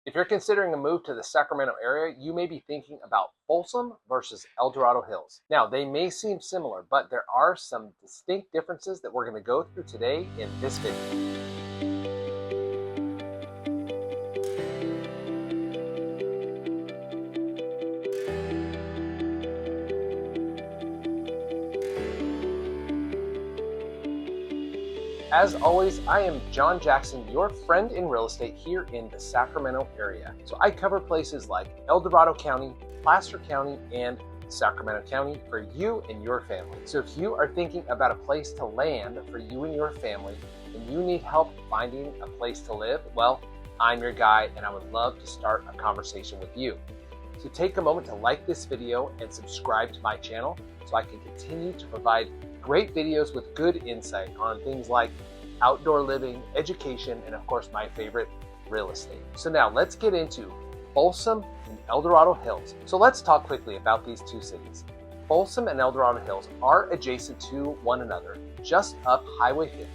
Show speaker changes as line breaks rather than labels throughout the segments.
If you're considering a move to the Sacramento area, you may be thinking about Folsom versus El Dorado Hills. Now, they may seem similar, but there are some distinct differences that we're going to go through today in this video. As always, I am John Jackson, your friend in real estate here in the Sacramento area. So I cover places like El Dorado County, Placer County, and Sacramento County for you and your family. So if you are thinking about a place to land for you and your family, and you need help finding a place to live, well, I'm your guy and I would love to start a conversation with you. So take a moment to like this video and subscribe to my channel so I can continue to provide great videos with good insight on things like outdoor living, education, and of course my favorite, real estate. So now let's get into Folsom and El Dorado Hills. So let's talk quickly about these two cities. Folsom and El Dorado Hills are adjacent to one another, just up Highway 50,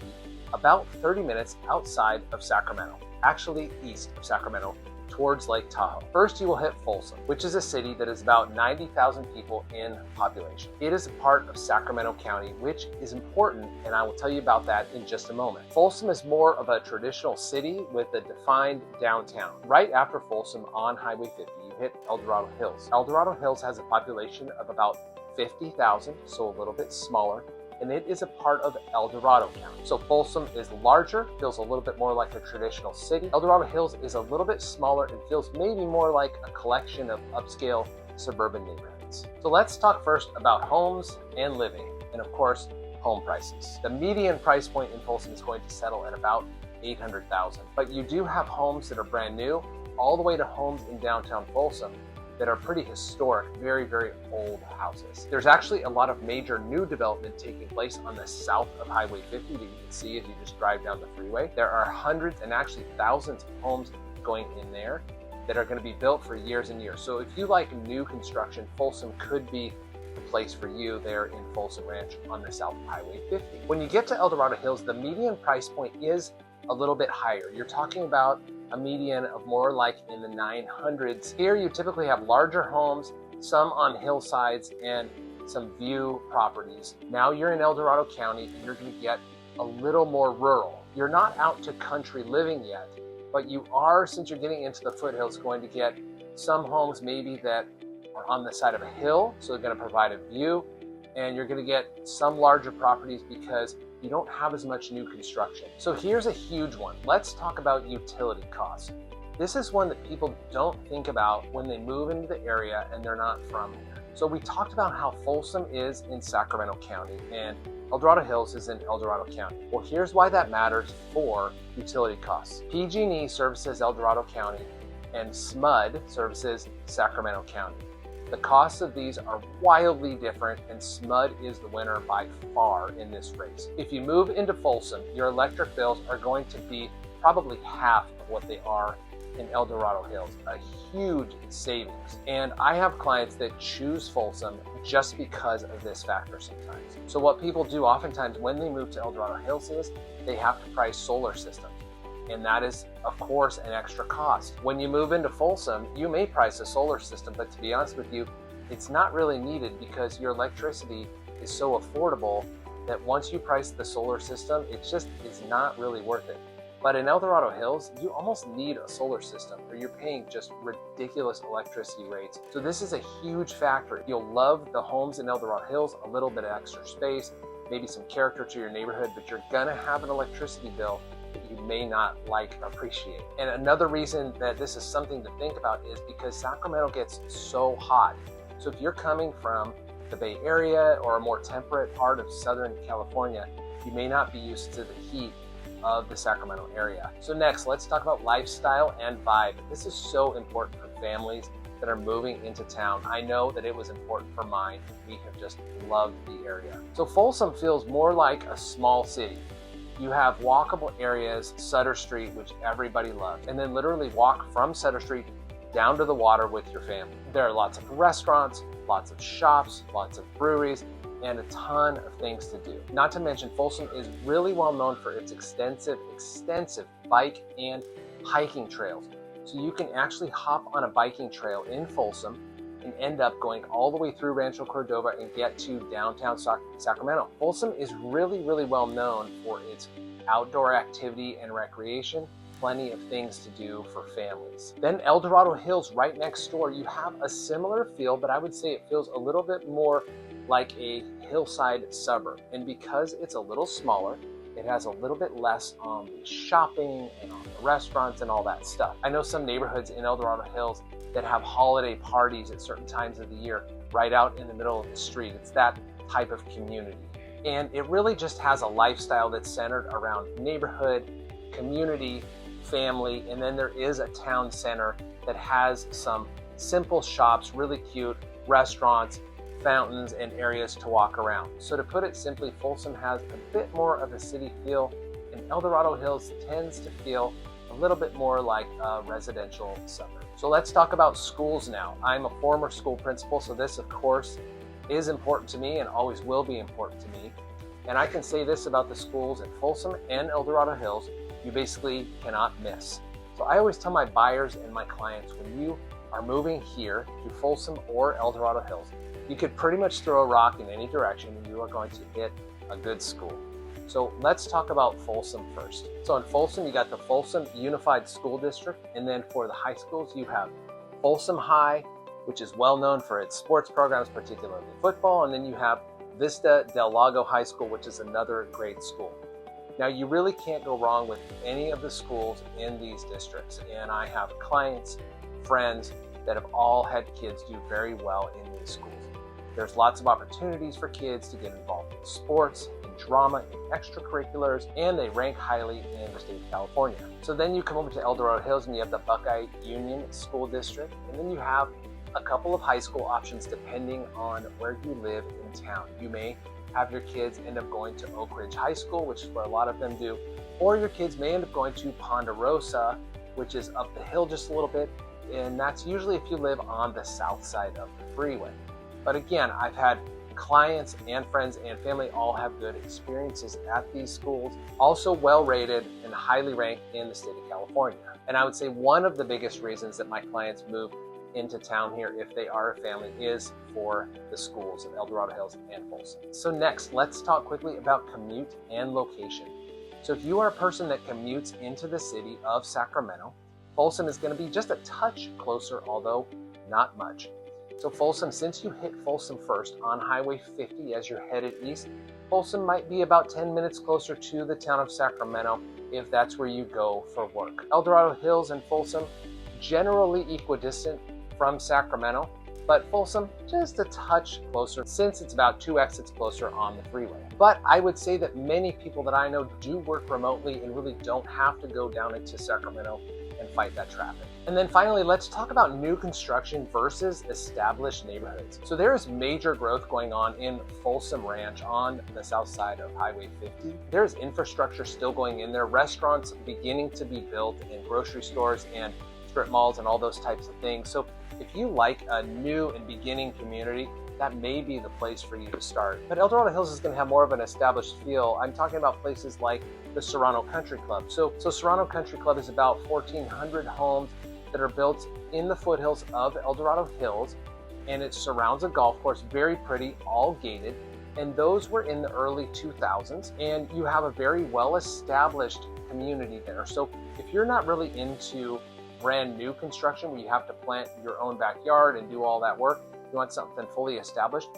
about 30 minutes outside of Sacramento, actually east of Sacramento, towards Lake Tahoe. First, you will hit Folsom, which is a city that is about 90,000 people in population. It is a part of Sacramento County, which is important, and I will tell you about that in just a moment. Folsom is more of a traditional city with a defined downtown. Right after Folsom on Highway 50, you hit El Dorado Hills. El Dorado Hills has a population of about 50,000, so a little bit smaller, and it is a part of El Dorado County. So Folsom is larger, feels a little bit more like a traditional city. El Dorado Hills is a little bit smaller and feels maybe more like a collection of upscale suburban neighborhoods. So let's talk first about homes and living, and of course, home prices. The median price point in Folsom is going to settle at about $800,000, but you do have homes that are brand new, all the way to homes in downtown Folsom that are pretty historic, very, very old houses. There's actually a lot of major new development taking place on the south of Highway 50 that you can see as you just drive down the freeway. There are hundreds and actually thousands of homes going in there that are going to be built for years and years. So if you like new construction, Folsom could be the place for you there in Folsom Ranch on the south of Highway 50. When you get to El Dorado Hills, the median price point is a little bit higher. You're talking about a median of more like in the 900s. Here you typically have larger homes, some on hillsides and some view properties. Now you're in El Dorado County and you're going to get a little more rural. You're not out to country living yet, but you are, since you're getting into the foothills, going to get some homes maybe that are on the side of a hill, so they're going to provide a view, and you're going to get some larger properties because you don't have as much new construction. So here's a huge one. Let's talk about utility costs. This is one that people don't think about when they move into the area and they're not from here. So we talked about how Folsom is in Sacramento County and El Dorado Hills is in El Dorado County. Well, here's why that matters for utility costs. PG&E services El Dorado County and SMUD services Sacramento County. The costs of these are wildly different, and SMUD is the winner by far in this race. If you move into Folsom, your electric bills are going to be probably half of what they are in El Dorado Hills, a huge savings. And I have clients that choose Folsom just because of this factor sometimes. So what people do oftentimes when they move to El Dorado Hills is they have to price solar systems. And that is, of course, an extra cost. When you move into Folsom, you may price a solar system, but to be honest with you, it's not really needed because your electricity is so affordable that once you price the solar system, it just is not really worth it. But in El Dorado Hills, you almost need a solar system or you're paying just ridiculous electricity rates. So this is a huge factor. You'll love the homes in El Dorado Hills, a little bit of extra space, maybe some character to your neighborhood, but you're gonna have an electricity bill that you may not like or appreciate. And another reason that this is something to think about is because Sacramento gets so hot. So if you're coming from the Bay Area or a more temperate part of Southern California, you may not be used to the heat of the Sacramento area. So next, let's talk about lifestyle and vibe. This is so important for families that are moving into town. I know that it was important for mine. We have just loved the area. So Folsom feels more like a small city. You have walkable areas, Sutter Street, which everybody loves, and then literally walk from Sutter Street down to the water with your family. There are lots of restaurants, lots of shops, lots of breweries, and a ton of things to do. Not to mention, Folsom is really well known for its extensive bike and hiking trails. So you can actually hop on a biking trail in Folsom and end up going all the way through Rancho Cordova and get to downtown Sacramento. Folsom is really, really well known for its outdoor activity and recreation, plenty of things to do for families. Then El Dorado Hills right next door, you have a similar feel, but I would say it feels a little bit more like a hillside suburb. And because it's a little smaller, it has a little bit less on the shopping and on the restaurants and all that stuff. I know some neighborhoods in El Dorado Hills that have holiday parties at certain times of the year right out in the middle of the street. It's that type of community. And it really just has a lifestyle that's centered around neighborhood, community, family, and then there is a town center that has some simple shops, really cute restaurants, fountains, and areas to walk around. So to put it simply, Folsom has a bit more of a city feel, and El Dorado Hills tends to feel a little bit more like a residential suburb. So let's talk about schools now. I'm a former school principal, so this of course is important to me and always will be important to me. And I can say this about the schools at Folsom and El Dorado Hills, you basically cannot miss. So I always tell my buyers and my clients, when you are moving here to Folsom or El Dorado Hills, you could pretty much throw a rock in any direction and you are going to hit a good school. So let's talk about Folsom first. So in Folsom, you got the Folsom Unified School District, and then for the high schools, you have Folsom High, which is well known for its sports programs, particularly football, and then you have Vista Del Lago High School, which is another great school. Now, you really can't go wrong with any of the schools in these districts, and I have clients, friends that have all had kids do very well in these schools. There's lots of opportunities for kids to get involved in sports, in drama, in extracurriculars, and they rank highly in the state of California. So then you come over to El Dorado Hills and you have the Buckeye Union School District, and then you have a couple of high school options depending on where you live in town. You may have your kids end up going to Oak Ridge High School, which is where a lot of them do, or your kids may end up going to Ponderosa, which is up the hill just a little bit, and that's usually if you live on the south side of the freeway. But again, I've had clients and friends and family all have good experiences at these schools, also well rated and highly ranked in the state of California. And I would say one of the biggest reasons that my clients move into town here, if they are a family, is for the schools of El Dorado Hills and Folsom. So next, let's talk quickly about commute and location. So if you are a person that commutes into the city of Sacramento, Folsom is going to be just a touch closer, although not much. So Folsom, since you hit Folsom first on Highway 50 as you're headed east, Folsom might be about 10 minutes closer to the town of Sacramento if that's where you go for work. El Dorado Hills and Folsom, generally equidistant from Sacramento, but Folsom just a touch closer since it's about 2 exits closer on the freeway. But I would say that many people that I know do work remotely and really don't have to go down into Sacramento and fight that traffic. And then finally, let's talk about new construction versus established neighborhoods. So there is major growth going on in Folsom Ranch on the south side of Highway 50. There's infrastructure still going in there, restaurants beginning to be built, and grocery stores and strip malls and all those types of things. So if you like a new and beginning community, that may be the place for you to start. But El Dorado Hills is going to have more of an established feel. I'm talking about places like the Serrano Country Club. So Serrano Country Club is about 1,400 homes that are built in the foothills of El Dorado Hills, and it surrounds a golf course, very pretty, all gated. And those were in the early 2000s, and you have a very well-established community there. So if you're not really into brand new construction where you have to plant your own backyard and do all that work, you want something fully established,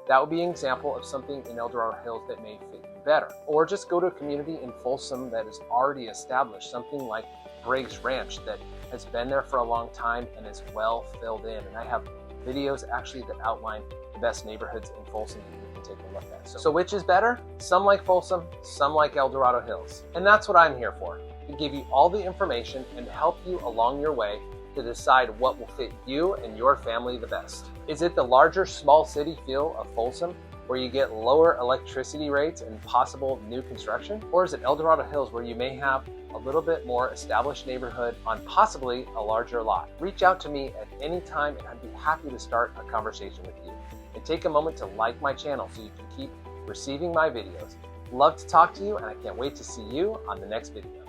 that would be an example of something in El Dorado Hills that may fit you better. Or just go to a community in Folsom that is already established, something like Briggs Ranch that has been there for a long time and is well filled in. And I have videos actually that outline the best neighborhoods in Folsom that you can take a look at. So which is better? Some like Folsom, some like El Dorado Hills. And that's what I'm here for, to give you all the information and help you along your way to decide what will fit you and your family the best. Is it the larger small city feel of Folsom, where you get lower electricity rates and possible new construction? Or is it El Dorado Hills, where you may have a little bit more established neighborhood on possibly a larger lot? Reach out to me at any time and I'd be happy to start a conversation with you. And take a moment to like my channel so you can keep receiving my videos. Love to talk to you, and I can't wait to see you on the next video.